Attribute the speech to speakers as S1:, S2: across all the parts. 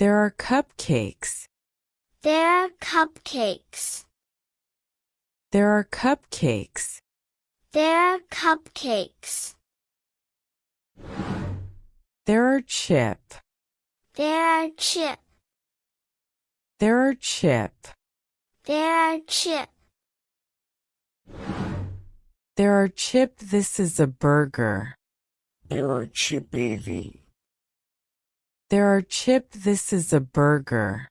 S1: There are cupcakes.
S2: There are cupcakes.
S1: There are cupcakes.
S2: There are cupcakes.
S1: There are chip.
S2: There are chip.
S1: There are chip.
S2: There are chip.
S1: There are chip. This is a burger.
S3: There are chip baby.
S1: There are chip. This is a burger.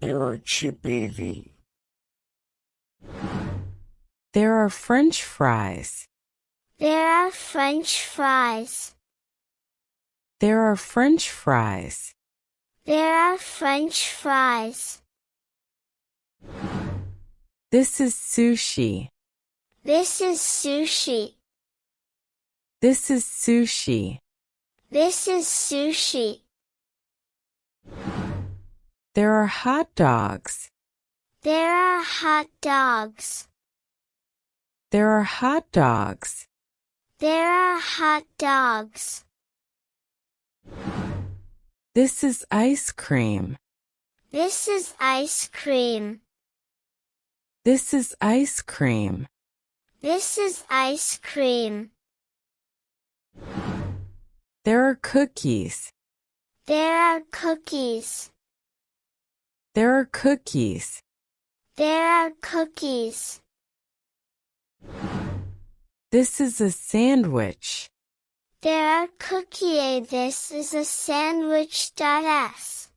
S3: There are chip baby.
S1: There are French fries.
S2: There are French fries.
S1: There are French fries.
S2: There are French fries.
S1: This is sushi.
S2: This is sushi.
S1: This is sushi.
S2: This is sushi.
S1: There are hot dogs.
S2: There are hot dogs.
S1: There are hot dogs.
S2: There are hot dogs.
S1: This is ice cream.
S2: This is ice cream.
S1: This is ice cream.
S2: This is ice cream.
S1: There are cookies.
S2: There are cookies.
S1: There are cookies.
S2: There are cookies.
S1: This is a sandwich.
S2: There are cookies. This is a sandwich. S.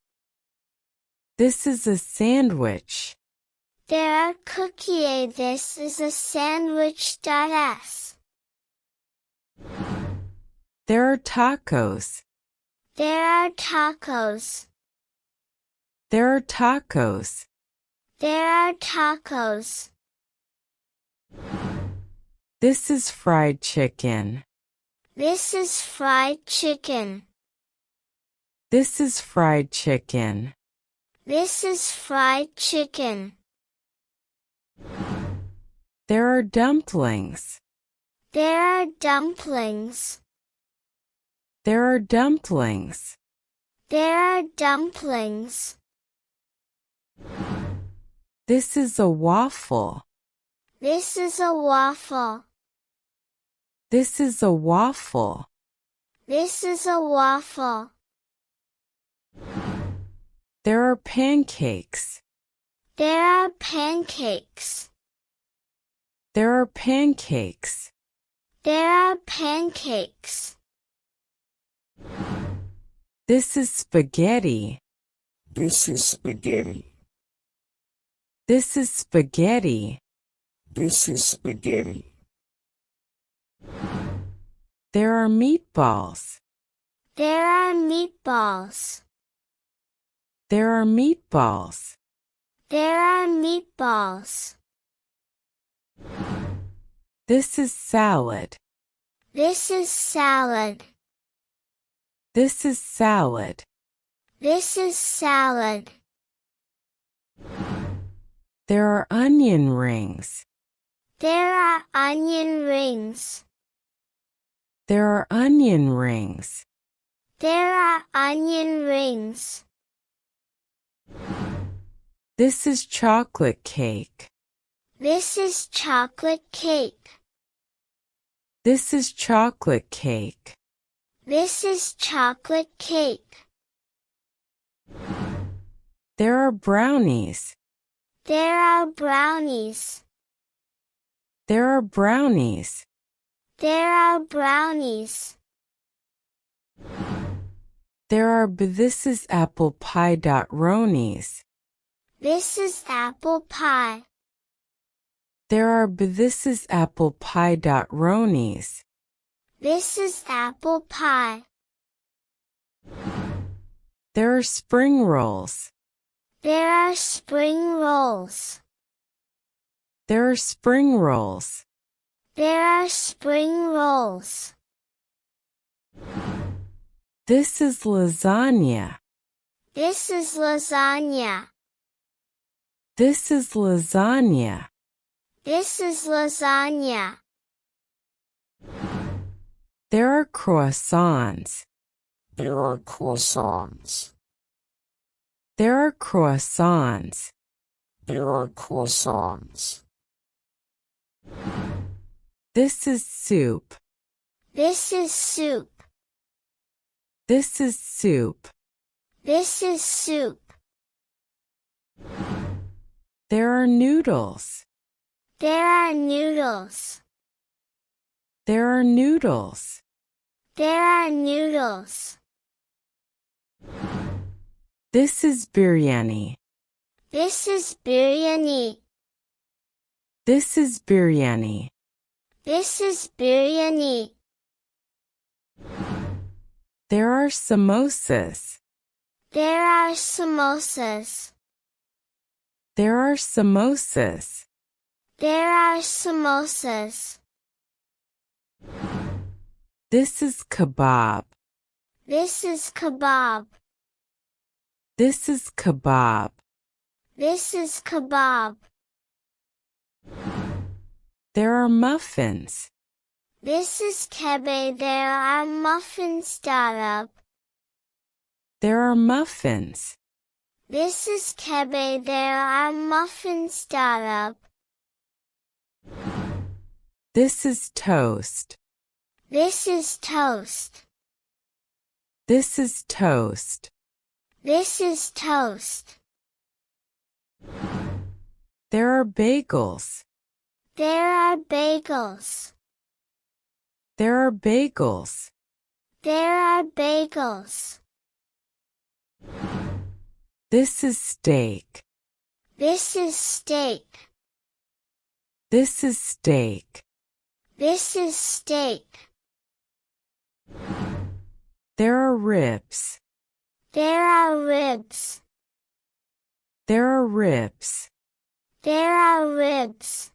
S1: This is a sandwich.
S2: There are cookies. This is a sandwich. S.
S1: There are tacos.
S2: There are tacos.
S1: There are tacos.
S2: There are tacos.
S1: This is fried chicken.
S2: This is fried chicken.
S1: This is fried chicken.
S2: This is fried chicken.
S1: There are dumplings.
S2: There are dumplings.
S1: There are dumplings.
S2: There are dumplings.
S1: This is a waffle.
S2: This is a waffle.
S1: This is a waffle.
S2: This is a waffle.
S1: There are pancakes.
S2: There are pancakes.
S1: There are pancakes.
S2: There are pancakes.
S1: This is spaghetti.
S3: This is spaghetti.
S1: This is spaghetti.
S3: This is spaghetti.
S1: There are meatballs.
S2: There are meatballs.
S1: There are meatballs.
S2: There are meatballs.
S1: This is salad.
S2: This is salad.
S1: This is salad.
S2: This is salad.
S1: There are onion rings.
S2: There are onion rings.
S1: There are onion rings.
S2: There are onion rings.
S1: This is chocolate cake.
S2: This is chocolate cake.
S1: This is chocolate cake.
S2: This is chocolate cake.
S1: There are brownies.
S2: There are brownies.
S1: There are brownies.
S2: There are brownies.
S1: This is apple pie. Ronies.
S2: This is apple pie.
S1: This is apple pie. Ronies.
S2: This is apple pie.
S1: There are spring rolls.
S2: There are spring rolls.
S1: There are spring rolls.
S2: There are spring rolls.
S1: This is lasagna.
S2: This is lasagna.
S1: This is lasagna.
S2: This is lasagna.
S1: There are croissants.
S3: There are croissants.
S1: There are croissants.
S3: There are croissants.
S1: This is soup.
S2: This is soup.
S1: This is soup.
S2: This is soup.
S1: There are noodles.
S2: There are noodles.
S1: There are noodles.
S2: There are noodles.
S1: This is biryani.
S2: This is biryani.
S1: This is biryani.
S2: This is biryani.
S1: There are samosas.
S2: There are samosas.
S1: There are samosas.
S2: There are samosas.
S1: This is kebab.
S2: This is kebab.
S1: This is kebab.
S2: This is kebab.
S1: There are muffins.
S2: This is kebab. There are muffins. Up.
S1: There are muffins.
S2: This is kebab. There are muffins. Up.
S1: This is toast.
S2: This is toast.
S1: This is toast.
S2: This is toast.
S1: There are bagels.
S2: There are bagels.
S1: There are bagels.
S2: There are bagels.
S1: This is steak.
S2: This is steak.
S1: This is steak.
S2: This is steak.
S1: There are ribs.
S2: There are ribs.
S1: There are ribs.
S2: There are ribs.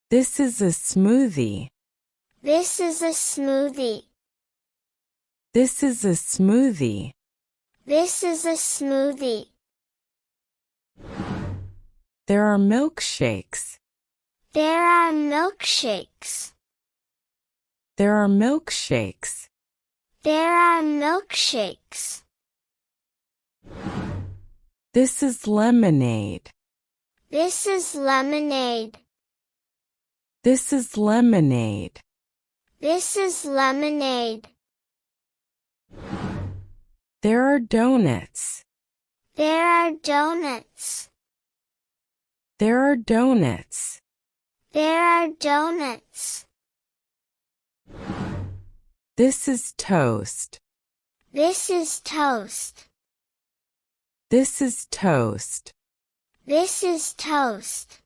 S1: This is a smoothie.
S2: This is a smoothie.
S1: This is a smoothie.
S2: This is a smoothie.
S1: There are milkshakes.
S2: There are milkshakes.
S1: There are milkshakes.
S2: There are milkshakes.
S1: This is lemonade.
S2: This is lemonade.
S1: This is lemonade.
S2: This is lemonade.
S1: There are donuts.
S2: There are donuts.
S1: There are donuts.
S2: There are donuts.
S1: This is toast.
S2: This is toast.
S1: This is toast.
S2: This is toast.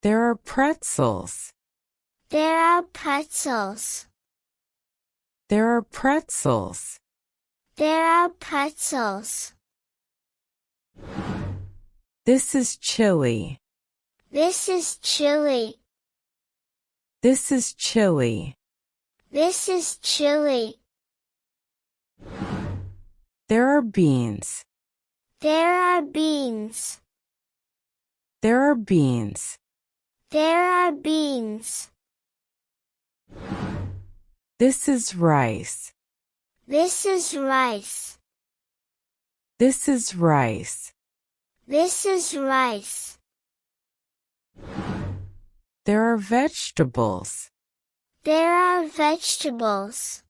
S1: There are pretzels.
S2: There are pretzels.
S1: There are pretzels.
S2: There are pretzels.
S1: This is chili.
S2: This is chili.
S1: This is chili.
S2: This is chili.
S1: There are beans.
S2: There are beans.
S1: There are beans.
S2: There are beans.
S1: This is rice.
S2: This is rice.
S1: This is rice.
S2: This is rice.
S1: There are vegetables.
S2: There are vegetables.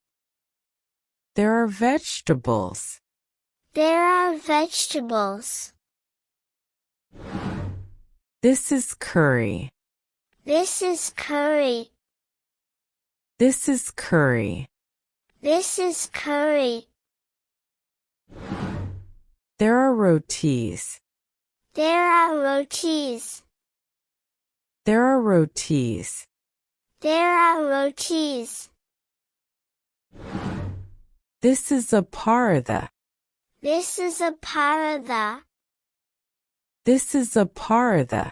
S1: There are vegetables.
S2: There are vegetables.
S1: This is curry.
S2: This is curry.
S1: This is curry.
S2: This is curry.
S1: There are rotis.
S2: There are rotis.
S1: There are rotis.
S2: There are rotis.
S1: This is a paratha.
S2: This is a paratha.
S1: This is a paratha.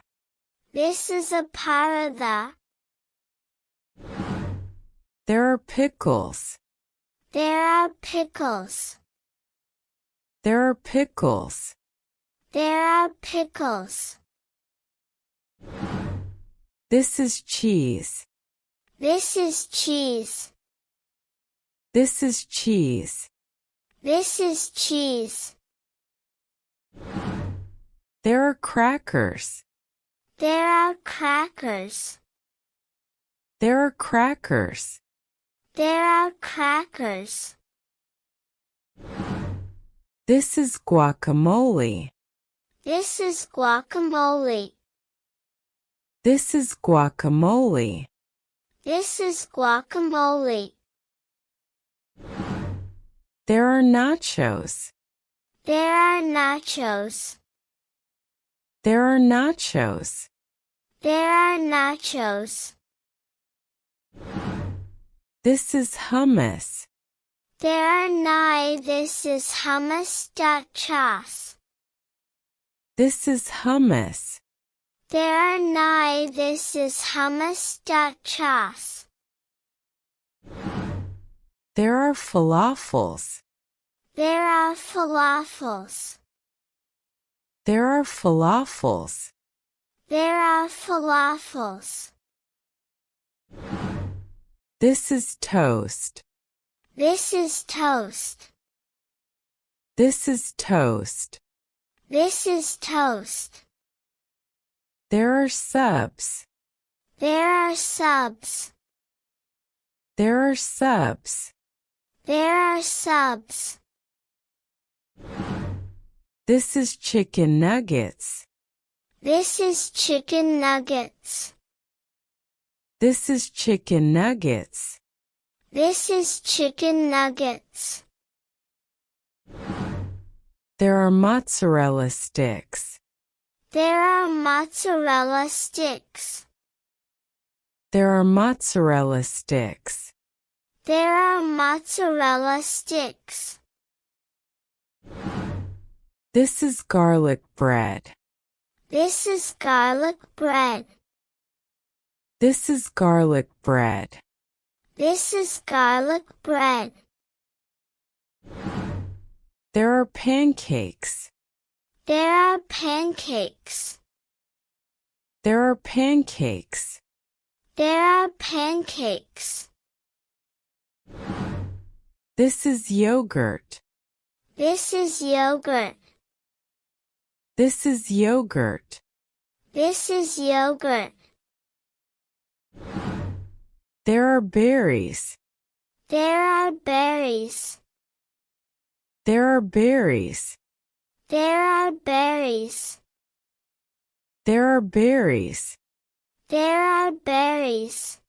S2: This is a paratha.
S1: There are pickles.
S2: There are pickles.
S1: There are pickles.
S2: There are pickles.
S1: This is cheese.
S2: This is cheese.
S1: This is cheese.
S2: This is cheese.
S1: There are crackers.
S2: There are crackers.
S1: There are crackers.
S2: There are crackers.
S1: This is guacamole.
S2: This is guacamole.
S1: This is guacamole.
S2: This is guacamole.
S1: There are nachos.
S2: There are nachos.
S1: There are nachos.
S2: There are nachos.
S1: This is hummus.
S2: There are nine. This is hummus. Chas.
S1: This is hummus.
S2: There are nine. This is hummus. Chas.
S1: There are falafels.
S2: There are falafels.
S1: There are falafels.
S2: There are falafels.
S1: This is toast.
S2: This is toast.
S1: This is toast.
S2: This is toast.
S1: There are subs.
S2: There are subs.
S1: There are subs.
S2: There are subs.
S1: This is chicken nuggets.
S2: This is chicken nuggets.
S1: This is chicken nuggets.
S2: This is chicken nuggets.
S1: There are mozzarella sticks.
S2: There are mozzarella sticks.
S1: There are mozzarella sticks.
S2: There are mozzarella sticks.
S1: This is garlic bread.
S2: This is garlic bread.
S1: This is garlic bread.
S2: This is garlic bread.
S1: There are pancakes.
S2: There are pancakes.
S1: There are pancakes.
S2: There are pancakes.
S1: This is yogurt.
S2: This is yogurt.
S1: This is yogurt.
S2: This is yogurt.
S1: There are berries.
S2: There are berries.
S1: There are berries.
S2: There are berries.
S1: There are berries.
S2: There are berries.